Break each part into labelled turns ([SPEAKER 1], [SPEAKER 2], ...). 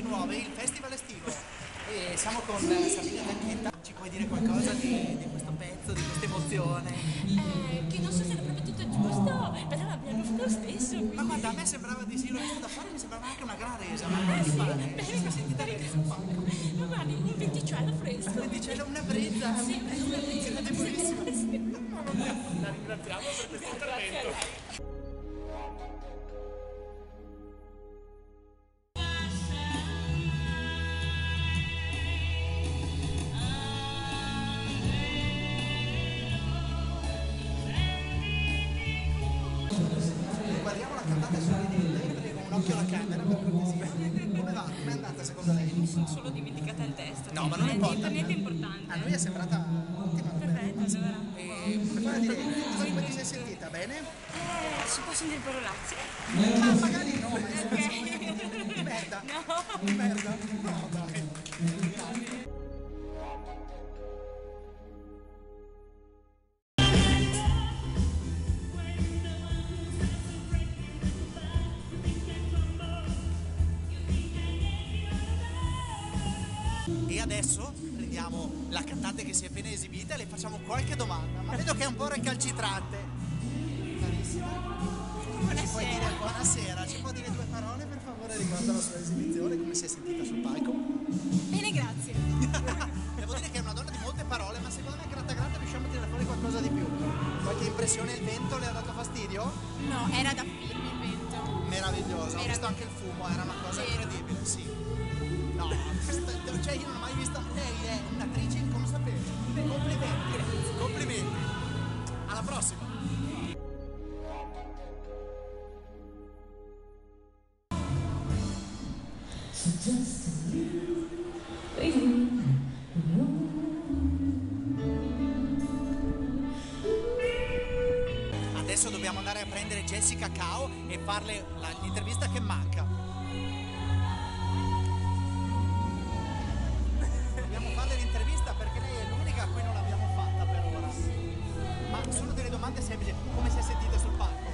[SPEAKER 1] Nuove, il festival estivo. E siamo con Sabrina Bianchetta. Ci puoi dire qualcosa di questo pezzo, di questa emozione?
[SPEAKER 2] Che non so se era proprio tutto giusto, però l'abbiamo fatto lo stesso. Quindi...
[SPEAKER 1] Ma guarda, a me sembrava di sì, l'ho visto da fuori, mi sembrava anche una gran resa, ma non
[SPEAKER 2] sì,
[SPEAKER 1] male.
[SPEAKER 2] bene,
[SPEAKER 1] Si è sentita bene sul palco.
[SPEAKER 2] Ma guardi, un venticello fresco.
[SPEAKER 1] C'è una brezza,
[SPEAKER 2] Sì,
[SPEAKER 1] una brezza debolissima.
[SPEAKER 3] La ringraziamo per questo intervento.
[SPEAKER 1] Guardiamo la cantante sorridente con un occhio alla camera per cortesia. Come va? Com'è andata secondo lei?
[SPEAKER 2] Mi sono solo dimenticata il testo.
[SPEAKER 1] No, ma non importa.
[SPEAKER 2] Niente importante.
[SPEAKER 1] A noi è sembrata ottima.
[SPEAKER 2] Perfetto, allora.
[SPEAKER 1] Per fare dire, come ti sei sentita? Bene?
[SPEAKER 2] Si può sentire parolacce?
[SPEAKER 1] Ma magari no, ma
[SPEAKER 2] Ok.
[SPEAKER 1] di merda.
[SPEAKER 2] No.
[SPEAKER 1] Di merda. No, dai. E adesso prendiamo la cantante che si è appena esibita e le facciamo qualche domanda, ma vedo che è un po' recalcitrante. Carissima, ci puoi dire buonasera, ci può dire due parole per favore riguardo alla sua esibizione, come si è sentita sul palco?
[SPEAKER 2] Bene, grazie.
[SPEAKER 1] Devo dire che è una donna di molte parole, ma secondo me gratta gratta riusciamo a tirare fuori qualcosa di più. Qualche impressione, il vento le ha dato fastidio?
[SPEAKER 2] No, era da film il vento.
[SPEAKER 1] Meraviglioso, ho visto anche il fumo, era una cosa incredibile, sì. No, cioè io non ho mai visto. Lei è un'attrice inconsapevole. Complimenti. Complimenti. Alla prossima. Adesso dobbiamo andare a prendere Jessica Cao e farle l'intervista che manca. Dobbiamo farle l'intervista perché lei è l'unica a cui non l'abbiamo fatta per ora. Ma sono delle domande semplici. Come si è sentita sul palco?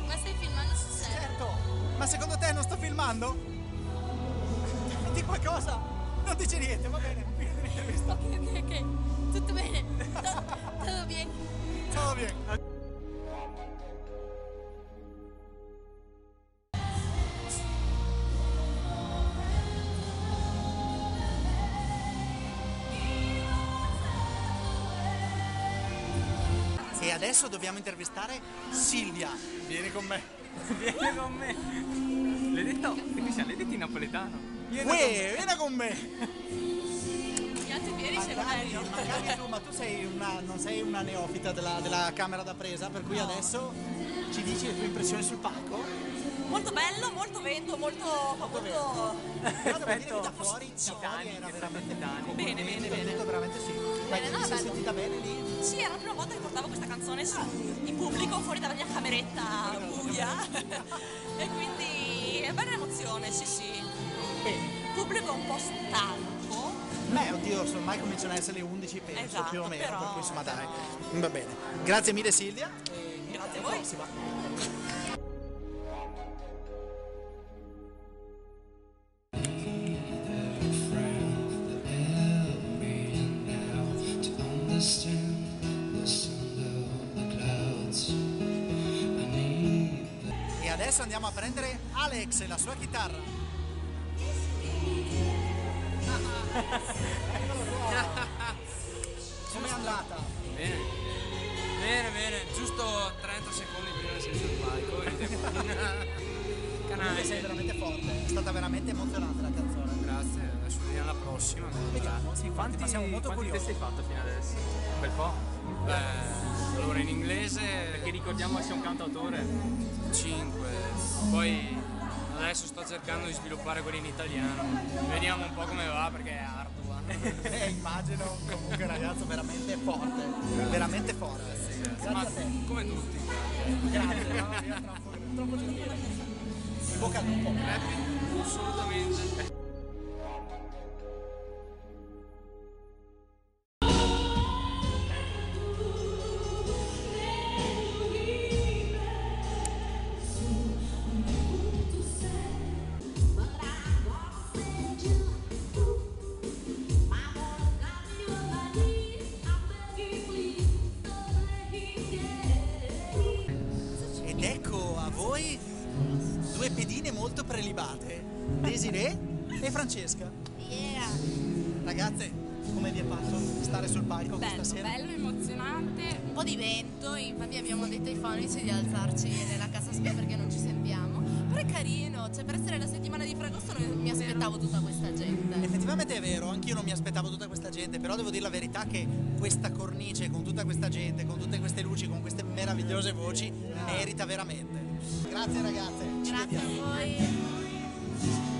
[SPEAKER 2] Ma stai filmando sul set?
[SPEAKER 1] Certo. Ma secondo te non sto filmando? Di qualcosa? Non dice niente, va bene. Fine dell'intervista.
[SPEAKER 2] Ok. Tutto bene. Tutto bene.
[SPEAKER 1] Ciao, bien. E adesso dobbiamo intervistare Silvia. Vieni con me.
[SPEAKER 3] Vieni con me. L'hai detto? Che qui l'hai detto in napoletano.
[SPEAKER 1] Vieni con me.
[SPEAKER 2] Piatti piedi sei bello.
[SPEAKER 1] Magari tu, ma tu non sei una neofita della camera da presa, per cui adesso ci dici le tue impressioni sul palco?
[SPEAKER 2] Molto bello, molto vento, molto...
[SPEAKER 1] Però devo dire che da fuori
[SPEAKER 3] Titanic,
[SPEAKER 1] era
[SPEAKER 3] è
[SPEAKER 1] veramente
[SPEAKER 3] Titanic.
[SPEAKER 2] Bene.
[SPEAKER 1] tutto veramente sì.
[SPEAKER 2] Bene, no,
[SPEAKER 1] Ti sei
[SPEAKER 2] bello.
[SPEAKER 1] sentita bene lì?
[SPEAKER 2] Sì, era la prima volta che portavo questa canzone in pubblico, fuori dalla mia cameretta buia. E quindi è bella emozione, sì.
[SPEAKER 1] Bene.
[SPEAKER 2] Il pubblico è un po' stanco.
[SPEAKER 1] Beh, oddio, ormai cominciano ad essere le 11, penso,
[SPEAKER 2] Esatto,
[SPEAKER 1] più o meno,
[SPEAKER 2] però-
[SPEAKER 1] per cui insomma dai. Va bene. Grazie mille Silvia. E
[SPEAKER 2] Grazie a
[SPEAKER 1] alla
[SPEAKER 2] voi.
[SPEAKER 1] prossima. E adesso andiamo a prendere Alex e la sua chitarra. Eccolo qua. Com'è andata?
[SPEAKER 3] Bene, giusto 30 secondi prima di salire sul palco.
[SPEAKER 1] Comunque sei veramente forte, è stata veramente emozionante la canzone.
[SPEAKER 3] Grazie, adesso vediamo alla prossima.
[SPEAKER 1] Vediamo, sì, infatti, ma siamo molto
[SPEAKER 3] quanti
[SPEAKER 1] curiosi.
[SPEAKER 3] testi hai fatto fino adesso? Un bel po'. Allora in inglese. Perché ricordiamo che sei un cantautore. 5. Poi adesso sto cercando di sviluppare quelli in italiano. Vediamo un po' come va perché è ardua.
[SPEAKER 1] Immagino, comunque ragazzo veramente forte, veramente forte. Grazie
[SPEAKER 3] Ma
[SPEAKER 1] a te.
[SPEAKER 3] come tutti.
[SPEAKER 1] Grazie, no, io troppo gentile. In bocca al lupo.
[SPEAKER 3] Assolutamente.
[SPEAKER 1] Desiree e Francesca.
[SPEAKER 4] Yeah.
[SPEAKER 1] Ragazze, come vi è parso stare sul palco questa sera?
[SPEAKER 4] Bello, emozionante, un po' di vento, infatti abbiamo detto ai fonici di alzarci nella casa spia perché non ci sentiamo, però è carino, cioè per essere la settimana di Fragosto non mi aspettavo tutta questa gente.
[SPEAKER 1] Effettivamente è vero, anch'io non mi aspettavo tutta questa gente, però devo dire la verità che questa cornice con tutta questa gente, con tutte queste luci, con queste meravigliose voci, merita veramente. Grazie ragazze, ci
[SPEAKER 4] Grazie
[SPEAKER 1] vediamo.
[SPEAKER 4] a voi.